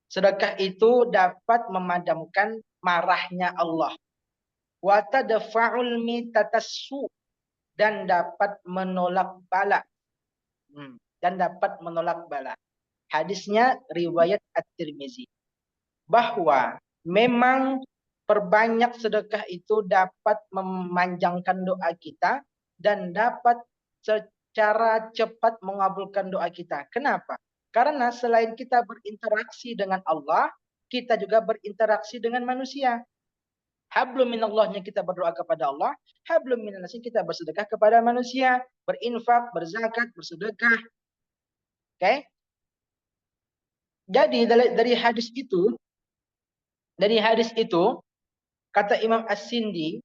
[SPEAKER 4] Sedekah itu dapat memadamkan marahnya Allah. Wa tadfa'ul mitatassu, dan dapat menolak bala. Hadisnya riwayat At-Tirmizi. Bahwa memang perbanyak sedekah itu dapat memanjangkan doa kita dan dapat secara cepat mengabulkan doa kita. Kenapa? Karena selain kita berinteraksi dengan Allah, kita juga berinteraksi dengan manusia. Hablum minallahnya kita berdoa kepada Allah, hablum minannasi kita bersedekah kepada manusia, berinfak, berzakat, bersedekah. Oke? Jadi dari hadis itu kata Imam As-Sindi,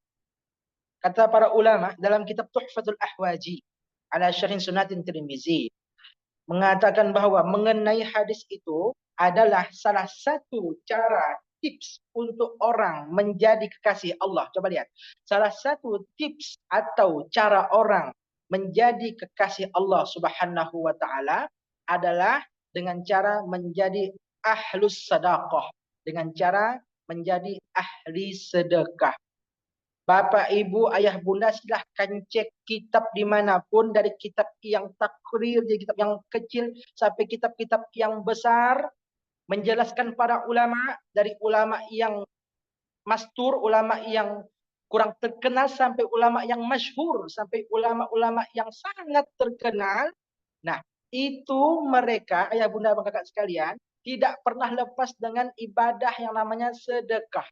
[SPEAKER 4] kata para ulama dalam kitab Tuhfatul Ahwaji ala Syarhin Sunatin Tirmizi, mengatakan bahwa mengenai hadis itu adalah salah satu cara tips untuk orang menjadi kekasih Allah. Coba lihat. Salah satu tips atau cara orang menjadi kekasih Allah Subhanahu wa taala adalah dengan cara menjadi ahlus sadaqah, dengan cara menjadi ahli sedekah. Bapak, Ibu, Ayah, Bunda, silahkan cek kitab dimanapun, dari kitab yang takrir, dari kitab yang kecil, sampai kitab-kitab yang besar, menjelaskan para ulama, dari ulama yang mastur, ulama yang kurang terkenal, sampai ulama yang masyhur, sampai ulama-ulama yang sangat terkenal. Nah, itu mereka, Ayah, Bunda, Abang, Kakak sekalian, tidak pernah lepas dengan ibadah yang namanya sedekah.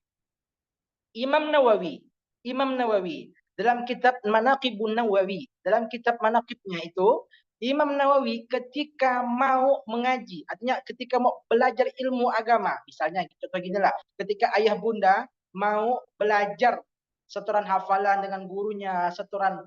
[SPEAKER 4] Imam Nawawi dalam kitab Manaqibun Nawawi, dalam kitab manaqibnya itu, Imam Nawawi ketika mau mengaji, artinya ketika mau belajar ilmu agama, misalnya contoh ginilah, ketika ayah bunda mau belajar setoran hafalan dengan gurunya, setoran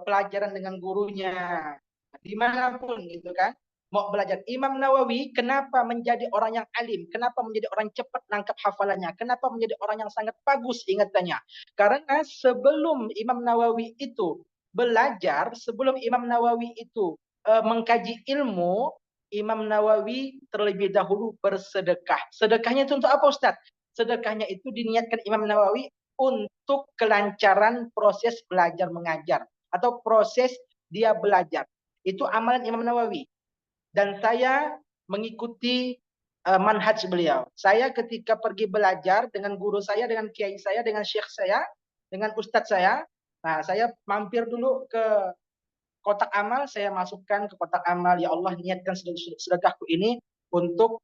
[SPEAKER 4] pelajaran dengan gurunya, dimanapun gitu kan, mau belajar. Imam Nawawi kenapa menjadi orang yang alim? Kenapa menjadi orang cepat nangkap hafalannya? Kenapa menjadi orang yang sangat bagus ingatannya? Karena sebelum Imam Nawawi itu belajar, sebelum Imam Nawawi itu mengkaji ilmu, Imam Nawawi terlebih dahulu bersedekah. Sedekahnya itu untuk apa, Ustaz? Sedekahnya itu diniatkan Imam Nawawi untuk kelancaran proses belajar mengajar atau proses dia belajar. Itu amalan Imam Nawawi. Dan saya mengikuti manhaj beliau. Saya ketika pergi belajar dengan guru saya, dengan kiai saya, dengan syekh saya, dengan ustadz saya, nah saya mampir dulu ke kotak amal, saya masukkan ke kotak amal, ya Allah niatkan sedekahku ini untuk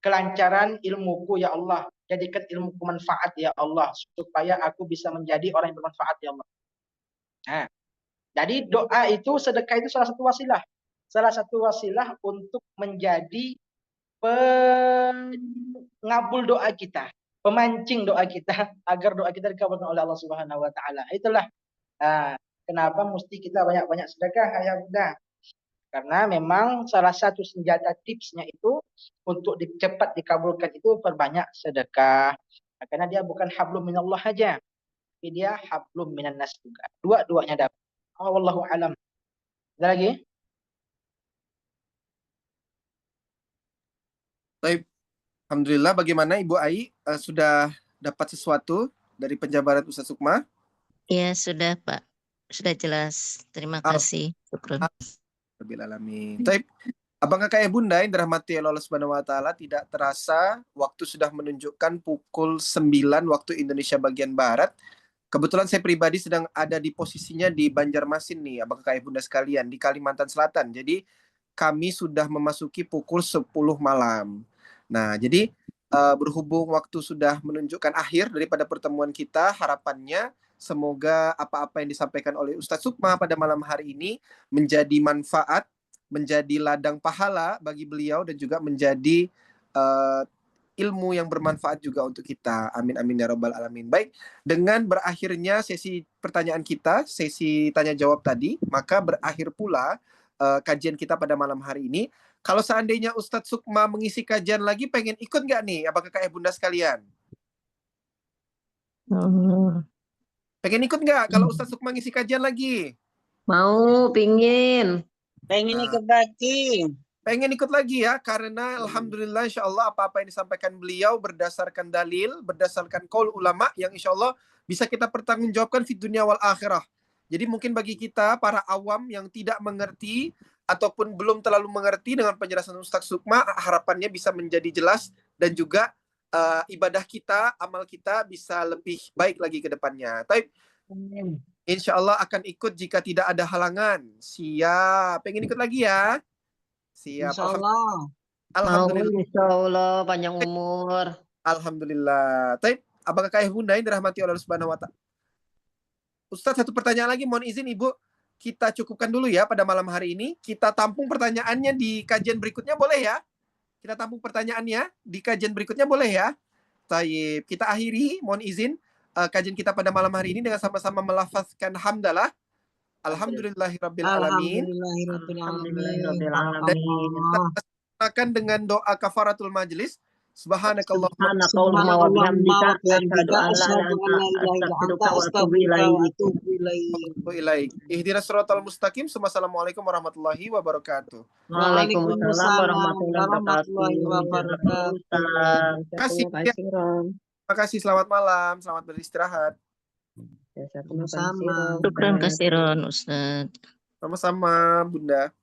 [SPEAKER 4] kelancaran ilmuku ya Allah, jadikan ilmuku manfaat ya Allah, supaya aku bisa menjadi orang yang bermanfaat ya Allah. Nah, jadi doa itu, sedekah itu salah satu wasilah. Salah satu wasilah untuk menjadi pengabul doa kita, pemancing doa kita agar doa kita dikabulkan oleh Allah Subhanahu wa taala. Itulah kenapa mesti kita banyak-banyak sedekah ya Bunda. Karena memang salah satu senjata tipsnya itu untuk cepat dikabulkan itu perbanyak sedekah. Karena dia bukan hablum minallah aja, tapi dia hablum minan nas juga. Dua-duanya dapat. Wallahu alam. Ada lagi?
[SPEAKER 2] Baik. Alhamdulillah, bagaimana Ibu Ai, sudah dapat sesuatu dari penjabaran Ustaz Sukma?
[SPEAKER 3] Ya, sudah Pak. Sudah jelas. Terima kasih. Syukron.
[SPEAKER 2] Alamin. Baik. Abang kakak bunda yang dirahmati Allah Subhanahu wa taala, tidak terasa waktu sudah menunjukkan pukul 9 waktu Indonesia bagian barat. Kebetulan saya pribadi sedang ada di posisinya di Banjarmasin nih, abang kakak bunda sekalian, di Kalimantan Selatan. Jadi kami sudah memasuki pukul 10 malam. Nah, jadi berhubung waktu sudah menunjukkan akhir daripada pertemuan kita, harapannya semoga apa-apa yang disampaikan oleh Ustadz Sukma pada malam hari ini menjadi manfaat, menjadi ladang pahala bagi beliau, dan juga menjadi ilmu yang bermanfaat juga untuk kita. Amin amin ya rabbal alamin. Baik, dengan berakhirnya sesi pertanyaan kita, sesi tanya jawab tadi, maka berakhir pula kajian kita pada malam hari ini. Kalau seandainya Ustadz Sukma mengisi kajian lagi, pengen ikut nggak nih, apakah kakak bunda sekalian? Pengen ikut nggak kalau Ustadz Sukma ngisi kajian lagi?
[SPEAKER 5] Mau, pingin.
[SPEAKER 8] Pengen ikut lagi.
[SPEAKER 2] Pengen ikut lagi ya, karena alhamdulillah insya Allah apa-apa yang disampaikan beliau berdasarkan dalil, berdasarkan qaul ulama yang insya Allah bisa kita pertanggungjawabkan di dunia wal akhirah. Jadi mungkin bagi kita para awam yang tidak mengerti ataupun belum terlalu mengerti dengan penjelasan Ustadz Sukma, harapannya bisa menjadi jelas, dan juga ibadah kita, amal kita bisa lebih baik lagi ke depannya. Tapi Insya Allah akan ikut jika tidak ada halangan. Siap. Pengen ikut lagi ya? Siap.
[SPEAKER 8] Insya Allah.
[SPEAKER 2] Alhamdulillah.
[SPEAKER 5] Insya Allah panjang umur.
[SPEAKER 2] Alhamdulillah. Taib, apakah kakak Bunda yang dirahmati oleh Allah Subhanahu wa Ta'ala? Ustadz, satu pertanyaan lagi, mohon izin Ibu. Kita cukupkan dulu ya pada malam hari ini. Kita tampung pertanyaannya di kajian berikutnya, boleh ya? Kita tampung pertanyaannya di kajian berikutnya, boleh ya? Taib, kita akhiri, mohon izin kajian kita pada malam hari ini dengan sama-sama melafazkan hamdalah. Alhamdulillahirabbil alamin.
[SPEAKER 8] Alhamdulillahirabbil
[SPEAKER 2] Dan
[SPEAKER 8] alamin.
[SPEAKER 2] kita laksanakan dengan doa kafaratul majlis. Subhanakallahumma
[SPEAKER 5] Subhanakallahumma wa bihamdika asyhadu an la
[SPEAKER 8] Asyhadu an la ilaha illa anta astaghfiruka wa atubu ilaik.
[SPEAKER 2] ihdinas siratal mustaqim. Assalamualaikum warahmatullahi wabarakatuh.
[SPEAKER 5] Waalaikumsalam warahmatullahi
[SPEAKER 8] wabarakatuh.
[SPEAKER 2] Terima kasih. Terima kasih. Selamat malam. Selamat beristirahat.
[SPEAKER 8] Sama.
[SPEAKER 3] Syukran kasiron Ustaz.
[SPEAKER 2] Sama-sama, Bunda.